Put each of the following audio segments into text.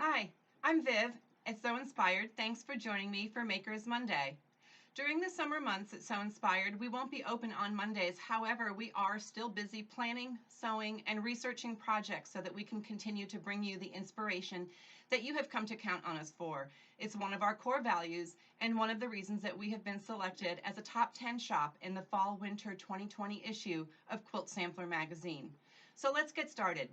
Hi, I'm Viv at So Inspired. Thanks for joining me for Makers Monday. During the summer months at So Inspired, we won't be open on Mondays. However, we are still busy planning, sewing, and researching projects so that we can continue to bring you the inspiration that you have come to count on us for. It's one of our core values and one of the reasons that we have been selected as a top 10 shop in the Fall/Winter 2020 issue of Quilt Sampler magazine. So let's get started.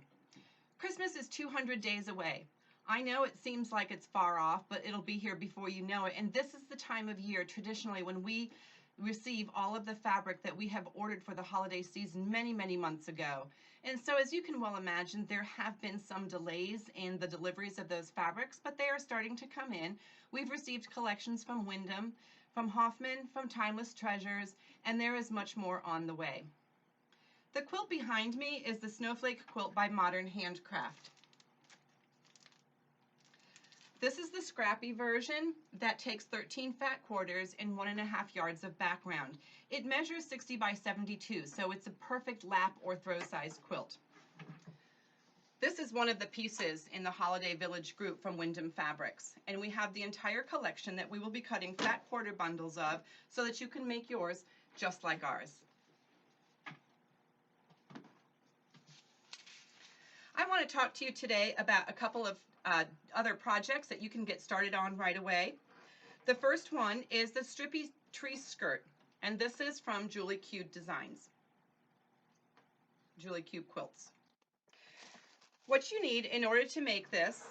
Christmas is 200 days away. I know it seems like it's far off, but it'll be here before you know it. And this is the time of year traditionally when we receive all of the fabric that we have ordered for the holiday season many, many months ago. And so as you can well imagine, there have been some delays in the deliveries of those fabrics, but they are starting to come in. We've received collections from Wyndham, from Hoffman, from Timeless Treasures, and there is much more on the way. The quilt behind me is the Snowflake Quilt by Modern Handcraft. This is the scrappy version that takes 13 fat quarters and 1.5 yards of background. It measures 60 by 72, so it's a perfect lap or throw size quilt. This is one of the pieces in the Holiday Village group from Wyndham Fabrics, and we have the entire collection that we will be cutting fat quarter bundles of so that you can make yours just like ours. I want to talk to you today about a couple of other projects that you can get started on right away. The first one is the Strippy Tree Skirt, and this is from Julie Cube Designs, Julie Cube Quilts. What you need in order to make this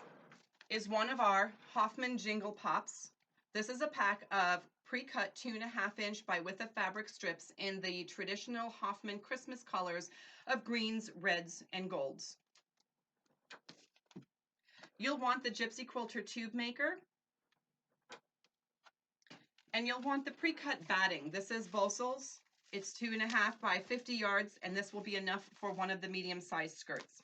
is one of our Hoffman Jingle Pops. This is a pack of pre-cut 2.5 inch by width of fabric strips in the traditional Hoffman Christmas colors of greens, reds, and golds. You'll want the Gypsy Quilter tube maker, and you'll want the pre-cut batting. This is Bosel's. It's 2.5 by 50 yards, and this will be enough for one of the medium-sized skirts.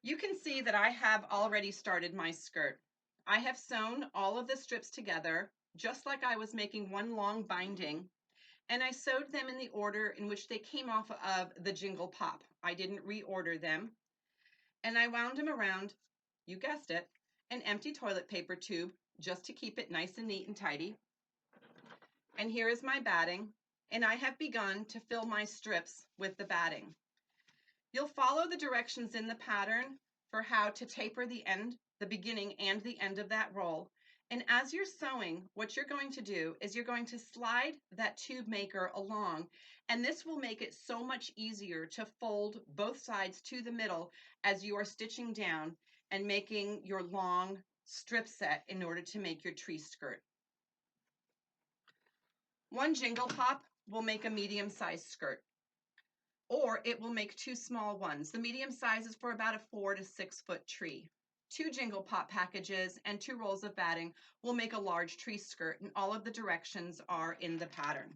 You can see that I have already started my skirt. I have sewn all of the strips together, just like I was making one long binding, and I sewed them in the order in which they came off of the Jingle Pop. I didn't reorder them. And I wound them around, you guessed it, an empty toilet paper tube just to keep it nice and neat and tidy. And here is my batting, and I have begun to fill my strips with the batting. You'll follow the directions in the pattern for how to taper the end, the beginning and the end of that roll. And as you're sewing, what you're going to do is you're going to slide that tube maker along, and this will make it so much easier to fold both sides to the middle as you are stitching down and making your long strip set in order to make your tree skirt. One Jingle Pop will make a medium-sized skirt, or it will make two small ones. The medium size is for about a 4 to 6 foot tree. 2 Jingle Pop packages and 2 rolls of batting will make a large tree skirt, and all of the directions are in the pattern.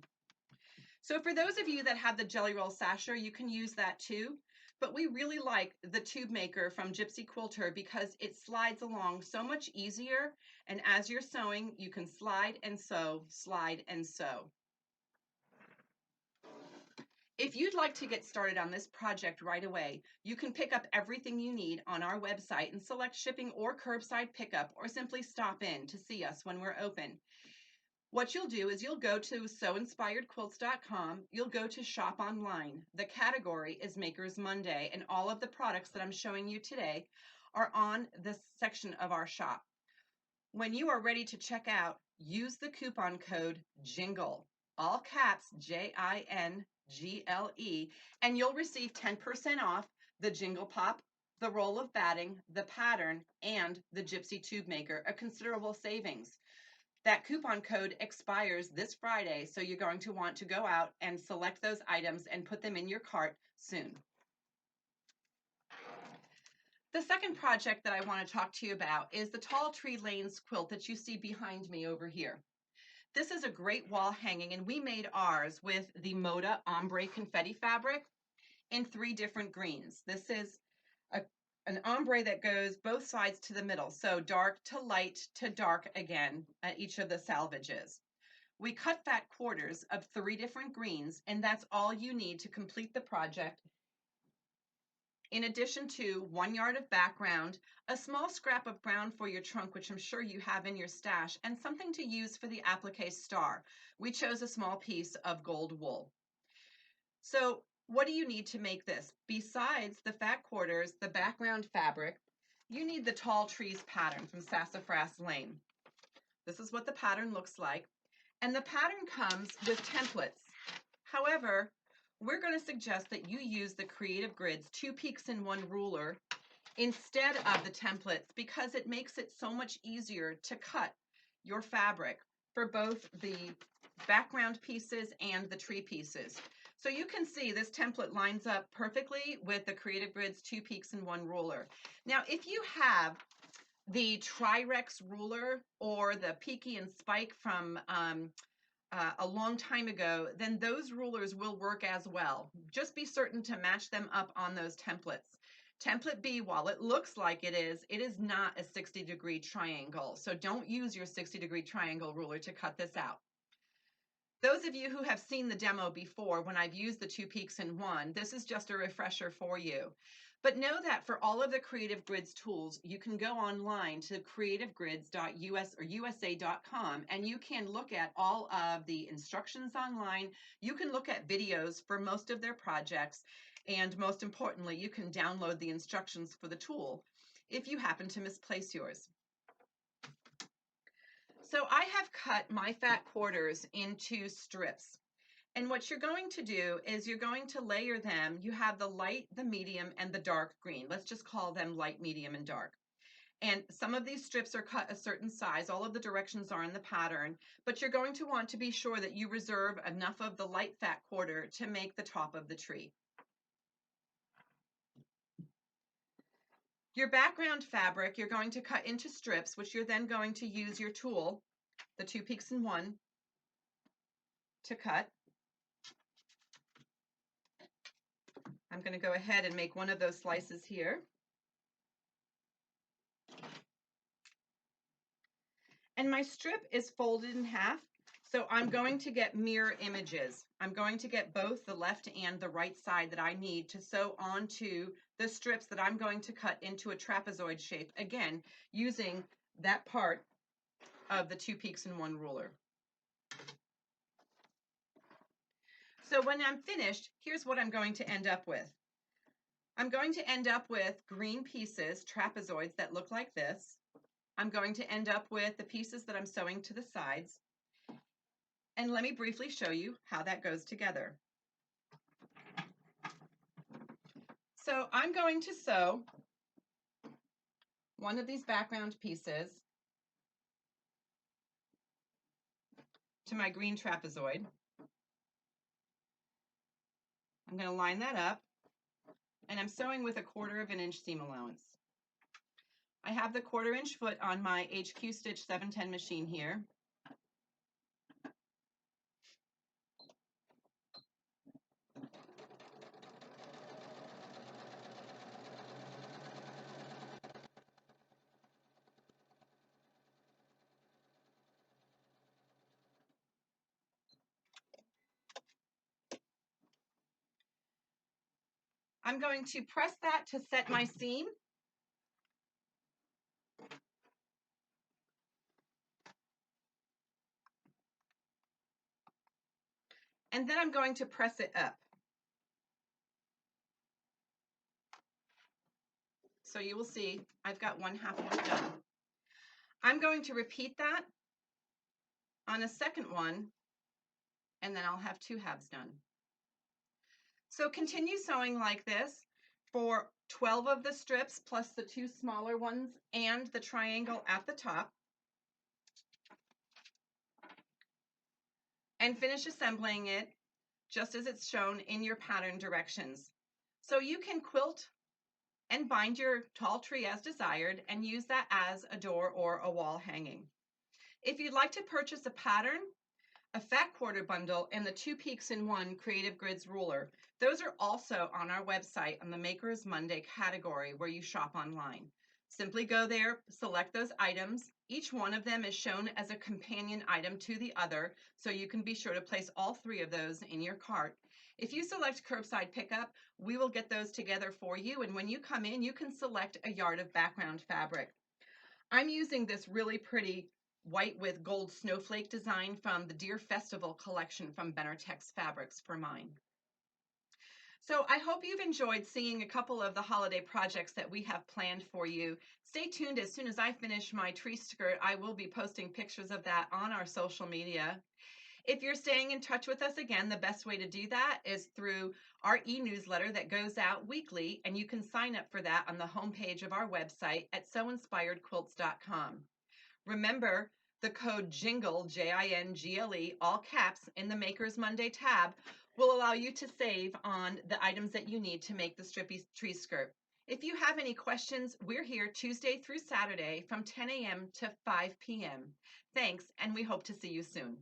So for those of you that have the Jelly Roll Sasher, you can use that too, but we really like the tube maker from Gypsy Quilter because it slides along so much easier, and as you're sewing, you can slide and sew, slide and sew. If you'd like to get started on this project right away, you can pick up everything you need on our website and select shipping or curbside pickup, or simply stop in to see us when we're open. What you'll do is you'll go to sewinspiredquilts.com, you'll go to shop online. The category is Makers Monday, and all of the products that I'm showing you today are on this section of our shop. When you are ready to check out, use the coupon code JINGLE, all caps JINGLE, and you'll receive 10% off the Jingle Pop, the roll of batting, the pattern, and the Gypsy Tube Maker, a considerable savings. That coupon code expires this Friday, so you're going to want to go out and select those items and put them in your cart soon. The second project that I want to talk to you about is the Tall Tree Lanes quilt that you see behind me over here. This is a great wall hanging, and we made ours with the Moda Ombre Confetti fabric in 3 different greens. This is an ombre that goes both sides to the middle, so dark to light to dark again at each of the salvages. We cut fat quarters of 3 different greens, and that's all you need to complete the project in addition to 1 yard of background, a small scrap of brown for your trunk, which I'm sure you have in your stash, and something to use for the applique star. We chose a small piece of gold wool. So what do you need to make this? Besides the fat quarters, the background fabric, you need the Tall Trees pattern from Sassafras Lane. This is what the pattern looks like. And the pattern comes with templates. However, we're going to suggest that you use the Creative Grids 2 peaks in 1 ruler instead of the templates because it makes it so much easier to cut your fabric for both the background pieces and the tree pieces. So you can see this template lines up perfectly with the Creative Grids 2 peaks in 1 ruler. Now, if you have the Tri-Rex ruler or the Peaky and Spike from a long time ago, then those rulers will work as well. Just be certain to match them up on those templates. Template B, while it looks like it is not a 60-degree triangle. So don't use your 60-degree triangle ruler to cut this out. Those of you who have seen the demo before, when I've used the 2 peaks in 1, this is just a refresher for you. But know that for all of the Creative Grids tools, you can go online to creativegrids.us or USA.com and you can look at all of the instructions online. You can look at videos for most of their projects. And most importantly, you can download the instructions for the tool if you happen to misplace yours. So I have cut my fat quarters into strips. And what you're going to do is you're going to layer them. You have the light, the medium, and the dark green. Let's just call them light, medium, and dark. And some of these strips are cut a certain size. All of the directions are in the pattern, but you're going to want to be sure that you reserve enough of the light fat quarter to make the top of the tree. Your background fabric, you're going to cut into strips, which you're then going to use your tool, the 2 peaks in 1, to cut. I'm going to go ahead and make one of those slices here. And my strip is folded in half, so I'm going to get mirror images. I'm going to get both the left and the right side that I need to sew onto the strips that I'm going to cut into a trapezoid shape, again, using that part of the 2 peaks in 1 ruler. So when I'm finished, here's what I'm going to end up with. I'm going to end up with green pieces, trapezoids that look like this. I'm going to end up with the pieces that I'm sewing to the sides. And let me briefly show you how that goes together. So I'm going to sew one of these background pieces to my green trapezoid. I'm going to line that up, and I'm sewing with a 1/4 inch seam allowance. I have the 1/4 inch foot on my HQ Stitch 710 machine here. I'm going to press that to set my seam. And then I'm going to press it up. So you will see I've got 1/2 one done. I'm going to repeat that on a second one, and then I'll have 2 halves done. So continue sewing like this for 12 of the strips plus the 2 smaller ones and the triangle at the top. And finish assembling it just as it's shown in your pattern directions. So you can quilt and bind your tall tree as desired and use that as a door or a wall hanging. If you'd like to purchase a pattern, a fat quarter bundle, and the 2 peaks in 1 Creative Grids ruler, those are also on our website on the Makers Monday category where you shop online. Simply go there, select those items. Each one of them is shown as a companion item to the other, so you can be sure to place all 3 of those in your cart. If you select curbside pickup, we will get those together for you, and when you come in, you can select a yard of background fabric. I'm using this really pretty white with gold snowflake design from the Deer Festival collection from Benartex Fabrics for mine. So I hope you've enjoyed seeing a couple of the holiday projects that we have planned for you. Stay tuned. As soon as I finish my tree skirt, I will be posting pictures of that on our social media. If you're staying in touch with us, again, the best way to do that is through our e-newsletter that goes out weekly, and you can sign up for that on the homepage of our website at sewinspiredquilts.com. Remember, the code JINGLE, Jingle, all caps, in the Makers Monday tab will allow you to save on the items that you need to make the Strippy Tree Skirt. If you have any questions, we're here Tuesday through Saturday from 10 a.m. to 5 p.m. Thanks, and we hope to see you soon.